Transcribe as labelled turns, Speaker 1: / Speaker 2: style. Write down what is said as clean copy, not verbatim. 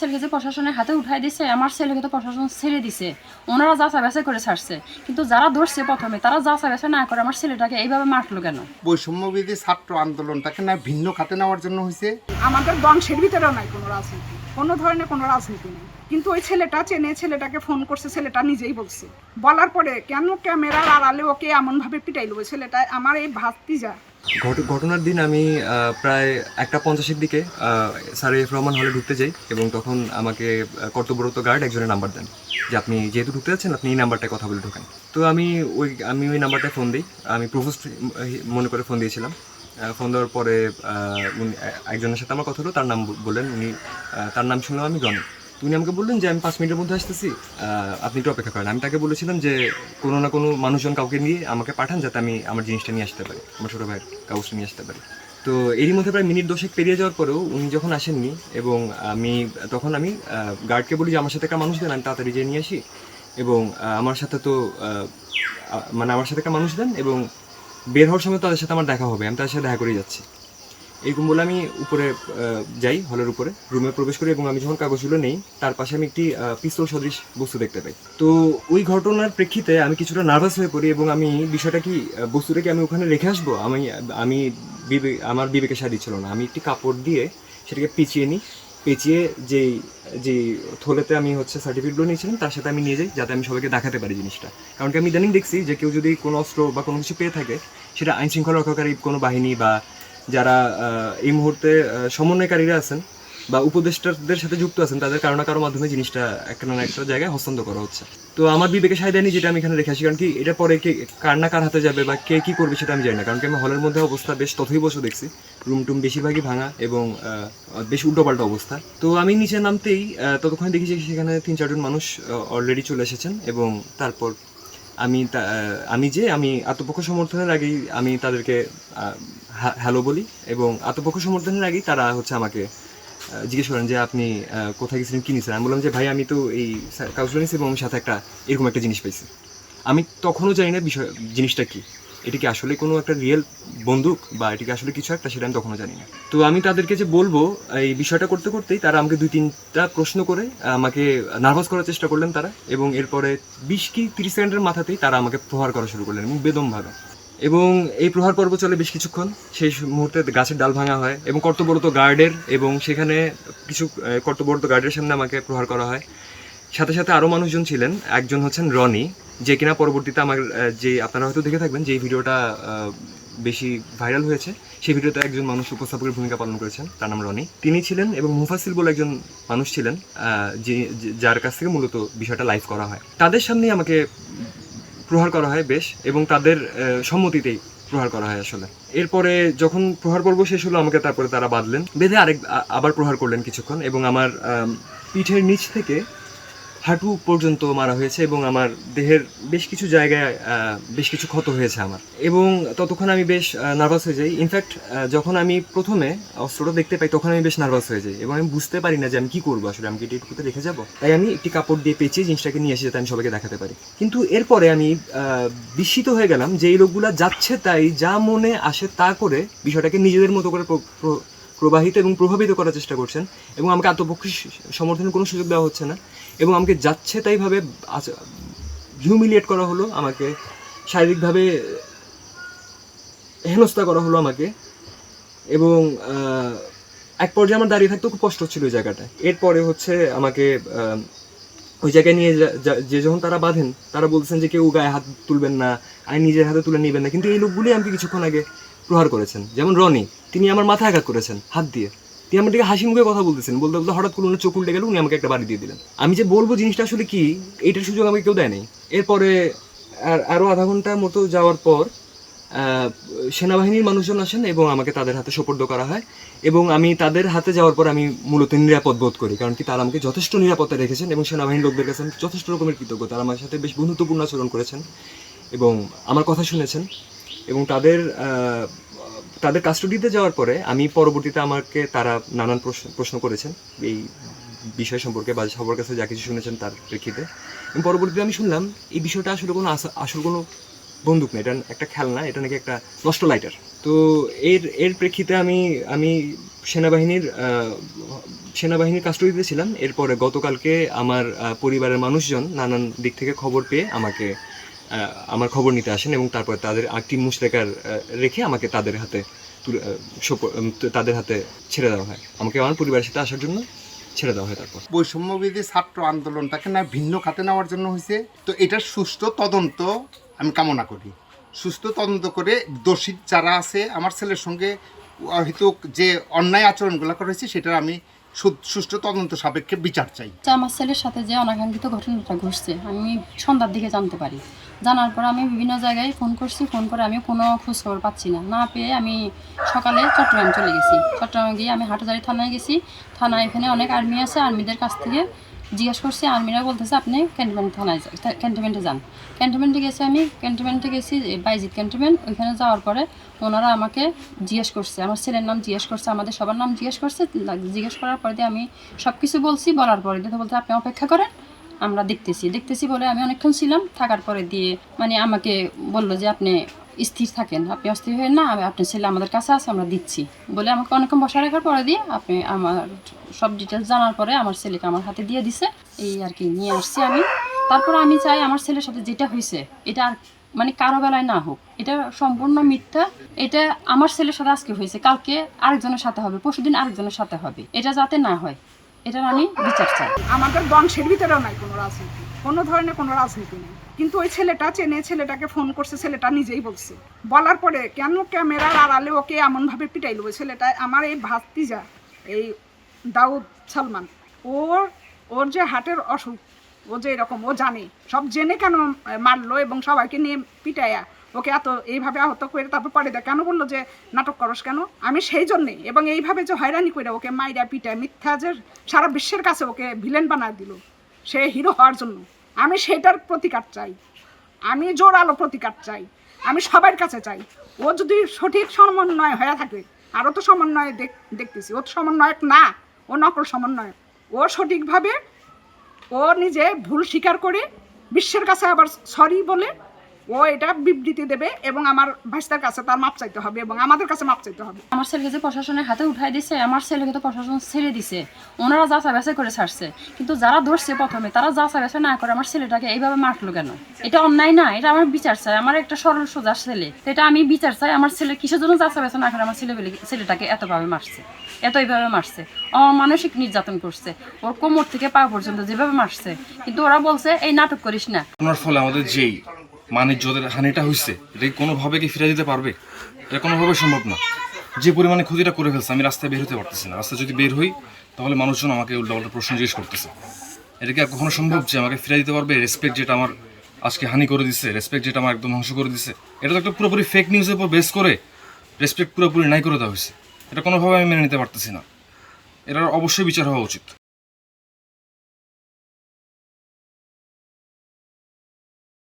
Speaker 1: ছেলেকে যে প্রশাসনের হাতে উঠাই দিছে, আমার ছেলেকে তো প্রশাসন ছেড়ে দিছে, ওনারা যাচাই বাছাই করে ছাড়ছে, কিন্তু যারা ধরছে প্রথমে তারা যাচাই বাছাই না করে আমার ছেলেটাকে এইভাবে মারলো কেন?
Speaker 2: বৈষম্যবিধি ছাত্র আন্দোলনটাকে না ভিন্ন খাতে নেওয়ার জন্য হয়েছে।
Speaker 3: আমাদের বংশের ভিতরেও নাই কোনো রাজনীতি, কোনো ধরনের কোনো রাজনীতি নেই, কিন্তু ওই ছেলেটা চেনে, ছেলেটাকে ফোন করছে, ছেলেটা নিজেই বলছে। বলার পরে কেন ক্যামেরার আড়ালে ওকে এমনভাবে পিটাইলো? ওই ছেলেটা আমার এই ভাতিজা।
Speaker 4: ঘটনার দিন আমি প্রায় 1:50-এর দিকে স্যার এফ রহমান হলে ঢুকতে যাই এবং তখন আমাকে কর্তব্যরত গার্ড একজনের নাম্বার দেন যে আপনি যেহেতু ঢুকতে যাচ্ছেন আপনি এই নাম্বারটায় কথা বলে ঢোকেন। তো আমি ওই নাম্বারটায় ফোন দিই। আমি প্রভোস্ট মনে করে ফোন দিয়েছিলাম। ফোন দেওয়ার পরে উনি একজনের সাথে আমার কথা হলো, তার নাম বললেন উনি, তার নাম শুনলাম আমি রনি। তো উনি আমাকে বললেন যে আমি 5 মিনিটের মধ্যে আসতেছি, আপনি একটু অপেক্ষা করেন। আমি তাকে বলেছিলাম যে কোনো না কোনো মানুষজন কাউকে নিয়ে আমাকে পাঠান যাতে আমি আমার জিনিসটা নিয়ে আসতে পারি, আমার ছোটো ভাইয়ের কাগজটা নিয়ে আসতে পারি। তো এরই মধ্যে প্রায় মিনিট 10 পেরিয়ে যাওয়ার পরেও উনি যখন আসেননি এবং আমি গার্ডকে বলি যে আমার সাথে একটা মানুষ দেন, আমি তাড়াতাড়ি যেয়ে নিয়ে আসি এবং আমার সাথে আমার সাথে একটা মানুষ দেন এবং বের হওয়ার সময় তাদের সাথে আমার দেখা হবে, আমি তাদের সাথে দেখা করেই যাচ্ছি। এরকম বলে আমি উপরে যাই, হলের উপরে রুমে প্রবেশ করি এবং আমি যখন কাগজগুলো নেই তার পাশে আমি একটি পিস্তল সদৃশ বস্তু দেখতে পাই। তো ওই ঘটনার প্রেক্ষিতে আমি কিছুটা নার্ভাস হয়ে পড়ি এবং আমি বিষয়টা কি বস্তুটা কি আমি ওখানে রেখে আসবো, আমার বিবেকে সায় দিচ্ছিল না। আমি একটি কাপড় দিয়ে সেটাকে পেঁচিয়ে যে থলেতে আমি সার্টিফিকেটগুলো নিয়েছিলাম তার সাথে আমি নিয়ে যাই যাতে আমি সবাইকে দেখাতে পারি জিনিসটা। কারণ কি আমি ইদানিং দেখছি যে কেউ যদি কোনো অস্ত্র বা কোনো কিছু পেয়ে থাকে, সেটা আইন শৃঙ্খলা রক্ষাকারী কোনো বাহিনী বা যারা এই মুহূর্তে সমন্বয়কারীরা আছেন বা উপদেষ্টাদের সাথে যুক্ত আছেন, তাদের কারো না কারো মাধ্যমে জিনিসটা একটা না একটা জায়গায় হস্তান্তর করা হচ্ছে। তো আমার বিবেকে সায় দেয়নি যেটা আমি এখানে রেখে আসি। কারণ কি এটা পরে কে কার না কার হাতে যাবে বা কে কী করবে সেটা আমি জানি না। কারণ কি আমি হলের মধ্যে অবস্থা বেশ তথই বসে দেখছি, রুম টুম বেশিরভাগই ভাঙা এবং বেশ উল্টোপাল্টা অবস্থা। তো আমি নিচে নামতেই ততক্ষণে দেখি যে সেখানে 3-4 জন মানুষ অলরেডি চলে এসেছেন এবং তারপর আমি আত্মপক্ষ সমর্থনের আগেই আমি তাদেরকে হ্যালো বলি এবং আত্মপক্ষ সমর্থনের আগেই তারা আমাকে জিজ্ঞেস করেন যে আপনি কোথায় গেছিলেন, কী নিয়েছেন। আমি বললাম যে ভাই আমি তো এই কাউন্সিলর নিয়েছি এবং আমি সাথে এরকম একটা জিনিস পাইছি। আমি তখনও জানি না জিনিসটা কী, এটা কি আসলে কোনো একটা রিয়েল বন্দুক বা এটা কি আসলে কিছু একটা, সেটা আমি তখনও জানি না। তো আমি তাদেরকে যে বলবো এই বিষয়টা করতে করতেই তারা আমাকে 2-3টা প্রশ্ন করে আমাকে নার্ভাস করার চেষ্টা করলেন তারা, এবং এরপরে 20-30 সেকেন্ডের মাথাতেই তারা আমাকে প্রহার করা শুরু করলেন এবং বেদমভাবে। এবং এই প্রহার পর্ব চলে বেশ কিছুক্ষণ। সেই মুহূর্তে গাছের ডাল ভাঙা হয় এবং কর্তব্যরত গার্ডের এবং সেখানে কিছু কর্তব্যরত গার্ডের সামনে আমাকে প্রহার করা হয়। সাথে সাথে আরও মানুষজন ছিলেন। একজন হচ্ছেন রনি, যে কিনা পরবর্তীতে আমার যে আপনারা হয়তো দেখে থাকবেন যে ভিডিওটা বেশি ভাইরাল হয়েছে, সেই ভিডিওতে একজন মানুষ উপস্থাপকের ভূমিকা পালন করেছেন, তার নাম রনি। তিনি ছিলেন এবং মুফাসিল বলে একজন মানুষ ছিলেন যার কাছ থেকে মূলত বিষয়টা লাইভ করা হয়। তাদের সামনেই আমাকে প্রহার করা হয় বেশ, এবং তাদের সম্মতিতেই প্রহার করা হয় আসলে। এরপরে যখন প্রহার পর্ব শেষ হলো আমাকে তারপরে তারা বাঁধলেন, বেঁধে আবার প্রহার করলেন কিছুক্ষণ এবং আমার পিঠের নিচ থেকে হাঁটু পর্যন্ত মারা হয়েছে এবং আমার দেহের বেশ কিছু জায়গায় বেশ কিছু ক্ষত হয়েছে আমার। এবং ততক্ষণ আমি বেশ নার্ভাস হয়ে যাই। ইনফ্যাক্ট যখন আমি প্রথমে অস্ত্রটা দেখতে পাই তখন আমি বেশ নার্ভাস হয়ে যাই এবং আমি বুঝতে পারি না যে আমি কী করবো, আসলে আমি কি এটা কোথায় রেখে যাবো। তাই আমি একটি কাপড় দিয়ে পেঁচিয়ে জিনিসটাকে নিয়ে এসে যাতে আমি সবাইকে দেখাতে পারি। কিন্তু এরপরে আমি বিস্মিত হয়ে গেলাম যে এই লোকগুলা যাচ্ছে তাই যা মনে আসে তা করে বিষয়টাকে নিজেদের মতো করে প্রবাহিত এবং প্রভাবিত করার চেষ্টা করছেন এবং আমাকে আত্মপক্ষে সমর্থনের কোনো সুযোগ দেওয়া হচ্ছে না এবং আমাকে যাচ্ছে তাইভাবে হিউমিলিয়েট করা হলো, আমাকে শারীরিকভাবে হেনস্থা করা হলো আমাকে। এবং এক পর্যায়ে আমার দাঁড়িয়ে থাকতে খুব কষ্ট হচ্ছিল ওই জায়গাটায়। এরপরে আমাকে ওই জায়গায় নিয়ে যখন তারা বাঁধেন তারা বলছেন যে কেউ গায়ে হাত তুলবেন না, আর নিজের হাতে তুলে নেবেন না। কিন্তু এই লোকগুলি আমাকে কিছুক্ষণ আগে প্রহার করেছেন। যেমন রনি, তিনি আমার মাথায় আঘাত করেছেন হাত দিয়ে। তিনি আমার দিকে হাসি মুখে কথা বলতেছেন, বলতে বলতে হঠাৎ করে চোখ উল্টে গেল, উনি আমাকে একটা বাড়ি দিয়ে দিলেন। আমি যে বলবো জিনিসটা আসলে কি, এইটার সুযোগ আমাকে কেউ দেয় নাই। এরপরে আরও আধা ঘন্টার মতো যাওয়ার পর সেনাবাহিনীর মানুষজন আসেন এবং আমাকে তাদের হাতে সোপর্দ করা হয় এবং আমি তাদের হাতে যাওয়ার পর আমি মূলত নিরাপদ বোধ করি, কারণ কি তারা আমাকে যথেষ্ট নিরাপত্তা রেখেছেন এবং সেনাবাহিনীর লোকদের কাছে যথেষ্ট রকমের কৃতজ্ঞ। তারা আমার সাথে বেশ বন্ধুত্বপূর্ণ আচরণ করেছেন এবং আমার কথা শুনেছেন। এবং তাদের কাস্টডিতে যাওয়ার পরে আমি পরবর্তীতে আমাকে তারা নানান প্রশ্ন করেছেন এই বিষয় সম্পর্কে বা সবার কাছে যা কিছু শুনেছেন তার প্রেক্ষিতে। এবং পরবর্তীতে আমি শুনলাম এই বিষয়টা আসলে কোনো বন্দুক না, এটা একটা খেলনা, এটা নাকি একটা নষ্ট লাইটার। তো এর প্রেক্ষিতে আমি সেনাবাহিনীর কাস্টডিতে ছিলাম। এরপরে গতকালকে আমার পরিবারের মানুষজন নানান দিক থেকে খবর পেয়ে আমাকে আমার খবর নিতে আসেন এবং তারপর তাদের টিম মুশতাকার রেখে আমাকে তাদের হাতে ছেড়ে দেওয়া হয়। আমাকে আমার পরিবারের সাথে আসার জন্য ছেড়ে দেওয়া হয়। তারপর
Speaker 2: বৈষম্যবিধি ছাত্র আন্দোলনটাকে না ভিন্ন খাতে নেওয়ার জন্য হয়েছে। তো এটার সুষ্ঠু তদন্ত আমি কামনা করি। সুষ্ঠু তদন্ত করে দোষী যারা আছে আমার ছেলের সঙ্গে হয়তো যে অন্যায় আচরণগুলো করেছি সেটার আমি সুষ্ঠু তদন্ত সাপেক্ষে বিচার চাই।
Speaker 1: আমার ছেলের সাথে যে অনাকাঙ্ক্ষিত ঘটনাটা ঘটছে আমি সন্ধ্যার দিকে জানতে পারি। জানার পর আমি বিভিন্ন জায়গায় ফোন করছি, ফোন করে আমি কোনো খোঁজখবর পাচ্ছি না পেয়ে আমি সকালে চট্টগ্রাম চলে গেছি। চট্টগ্রামে গিয়ে আমি হাটহাজারী থানায় গেছি। থানায় এখানে অনেক আর্মি আছে, আর্মিদের কাছ থেকে জিজ্ঞেস করছি। আর্মিরা বলতেছে আপনি ক্যান্টনমেন্টে যান। ক্যান্টনমেন্টে গেছি বাইজিৎ ক্যান্টনমেন্ট। ওইখানে যাওয়ার পরে ওনারা আমাকে জিজ্ঞেস করছে, আমার ছেলের নাম জিজ্ঞেস করছে, আমাদের সবার নাম জিজ্ঞেস করছে। জিজ্ঞেস করার পরে দিয়ে আমি সব কিছু বলছি। বলার পরে দিয়ে বলতে আপনি অপেক্ষা করেন, আমরা দেখতেছি বলে আমি অনেকক্ষণ ছিলাম। থাকার পরে দিয়ে মানে আমাকে বললো যে আপনি স্থির থাকেন, আপনি অস্থির হয়ে না, আপনার ছেলে আমাদের কাছে আছে, আমরা দিচ্ছি বলে আমাকে অনেকক্ষণ বসা রাখার পরে দিয়ে আপনি আমার সব ডিটেলস জানার পরে আমার ছেলেকে আমার হাতে দিয়ে দিছে। এই আর কি নিয়ে আসছি আমি। তারপরে আমি চাই আমার ছেলের সাথে যেটা হয়েছে এটা আর মানে কারো বেলায় না হোক, এটা সম্পূর্ণ মিথ্যা। এটা আমার ছেলের সাথে আজকে হয়েছে, কালকে আরেকজনের সাথে হবে, পরশুদিন আরেকজনের সাথে হবে, এটা যাতে না হয় এটার আমি বিচার চাই।
Speaker 3: আমাদের বংশের ভিতরেও নাই কোনো রাজনীতি, কোনো ধরনের কোনো রাজনীতি নেই। কিন্তু ওই ছেলেটা চেনে, ছেলেটাকে ফোন করছে, ছেলেটা নিজেই বলছে। বলার পরে কেন ক্যামেরার আড়ালে ওকে এমনভাবে পিটাইলো ওই ছেলেটা। আমার এই ভাতিজা এই দাউদ সালমান, ওর যে হার্টের অসুখ, ও যে এরকম ও জানে, সব জেনে কেন মারলো এবং সবাইকে নিয়ে পিটাইয়া ওকে এত এইভাবে আহত করে তারপর পরে দেয় কেন বললো যে নাটক করস কেন। আমি সেই জন্যে এবং এইভাবে যে হয়রানি করে ওকে মাইরা পিটায় মিথ্যা যে সারা বিশ্বের কাছে ওকে ভিলেন বানায় দিল সে হিরো হওয়ার জন্য, আমি সেটার প্রতিকার চাই। আমি জোরালো প্রতিকার চাই, আমি সবার কাছে চাই। ও যদি সঠিক সমন্বয় হয়ে থাকে, আরও তো সমন্বয় দেখতেছি, ও তো সমন্বয়ক না, ও নকল সমন্বয়ক। ও সঠিকভাবে ও নিজে ভুল স্বীকার করে বিশ্বের কাছে আবার সরি বলে ও এটা বিবৃতি দেবে এবং আমার ভাইস্তার কাছে তার মাপ চাইতে হবে এবং আমাদের কাছে মাপ চাইতে হবে।
Speaker 1: আমার ছেলেকে যে প্রশাসনের হাতে উঠাই দিছে, আমার ছেলেকে তো প্রশাসন ছেড়ে দিছে, ওনারা যাচা বাছাই করে ছাড়ছে। কিন্তু যারা ধরছে প্রথমে তারা যাচা বাছাই না করে আমার ছেলেটাকে এইভাবে মারলো কেন? এটা অন্যায় না, এটা আমার বিচার চাই। আমার একটা সরল সোজা ছেলে, এটা আমি বিচার চাই। আমার ছেলে কিসের জন্য যাচা বাছাই না করে আমার ছেলেটাকে এতভাবে মারছে, এইভাবে মারছে, মানসিক নির্যাতন করছে, ওর কোমর থেকে পা পর্যন্ত যেভাবে মারছে। কিন্তু ওরা বলছে এই নাটক করিস না।
Speaker 5: ওনার ফলে আমাদের যেই মানিজ্যদের হানিটা হয়েছে এটা কোনোভাবে কি ফিরে দিতে পারবে? এটা কোনোভাবে সম্ভব না। যে পরিমাণে ক্ষতিটা করে ফেলছে, আমি রাস্তায় বের হতে পারতেছি না। রাস্তায় যদি বের হই তাহলে মানুষজন আমাকে উল্টাপাল্টা প্রশ্ন জিজ্ঞেস করতেছে। এটা কি আর কখনো সম্ভব যে আমাকে ফিরে দিতে পারবে? রেসপেক্ট যেটা আমার আজকে হানি করে দিচ্ছে, রেসপেক্ট যেটা আমার একদম ধ্বংস করে দিচ্ছে, এটা তো একটা পুরোপুরি ফেক নিউজের উপর বেস করে রেসপেক্ট পুরোপুরি নাই করে দেওয়া হয়েছে। এটা কোনোভাবে আমি মেনে নিতে পারতেছি না। এটার অবশ্যই বিচার হওয়া উচিত।